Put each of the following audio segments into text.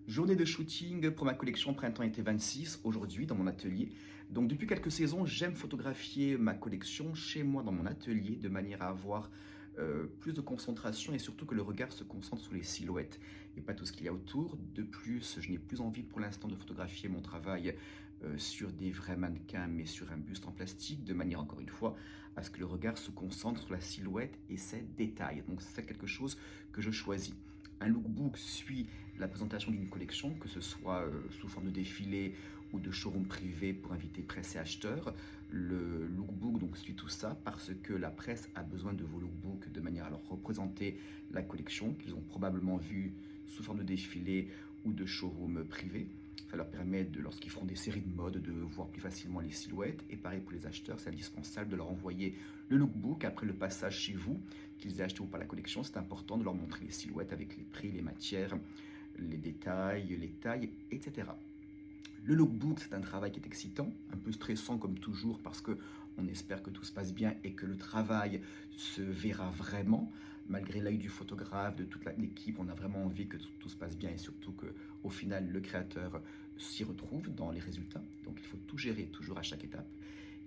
Journée de shooting pour ma collection Printemps-été 26, aujourd'hui dans mon atelier. Donc depuis quelques saisons, j'aime photographier ma collection chez moi dans mon atelier de manière à avoir plus de concentration et surtout que le regard se concentre sur les silhouettes et pas tout ce qu'il y a autour. De plus, je n'ai plus envie pour l'instant de photographier mon travail sur des vrais mannequins mais sur un buste en plastique de manière encore une fois à ce que le regard se concentre sur la silhouette et ses détails. Donc c'est quelque chose que je choisis. Un lookbook suit la présentation d'une collection, que ce soit sous forme de défilé ou de showroom privé pour inviter presse et acheteurs. Le lookbook donc suit tout ça parce que la presse a besoin de vos lookbooks de manière à leur représenter la collection qu'ils ont probablement vue sous forme de défilé ou de showroom privé. Ça leur permet, lorsqu'ils feront des séries de mode, de voir plus facilement les silhouettes. Et pareil pour les acheteurs, c'est indispensable de leur envoyer le lookbook après le passage chez vous, qu'ils aient acheté ou pas la collection. C'est important de leur montrer les silhouettes avec les prix, les matières, les détails, les tailles, etc. Le lookbook, c'est un travail qui est excitant, un peu stressant comme toujours parce qu'on espère que tout se passe bien et que le travail se verra vraiment. Malgré l'œil du photographe, de toute l'équipe, on a vraiment envie que tout se passe bien et surtout qu'au final, le créateur s'y retrouve dans les résultats. Donc il faut tout gérer toujours à chaque étape.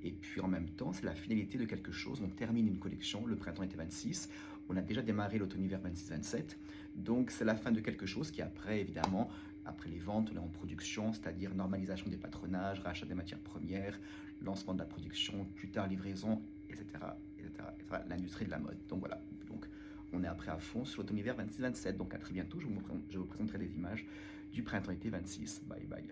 Et puis en même temps, c'est la finalité de quelque chose. On termine une collection, le printemps-été 26. On a déjà démarré l'automne-hiver 26-27. Donc c'est la fin de quelque chose qui après, évidemment, après les ventes, on est en production, c'est-à-dire normalisation des patronages, rachat des matières premières, lancement de la production, plus tard livraison, etc. L'industrie de la mode. Donc voilà. Donc on est après à fond sur l'automne-hiver 26-27. Donc à très bientôt, je vous présenterai des images du printemps-été 26. Bye bye.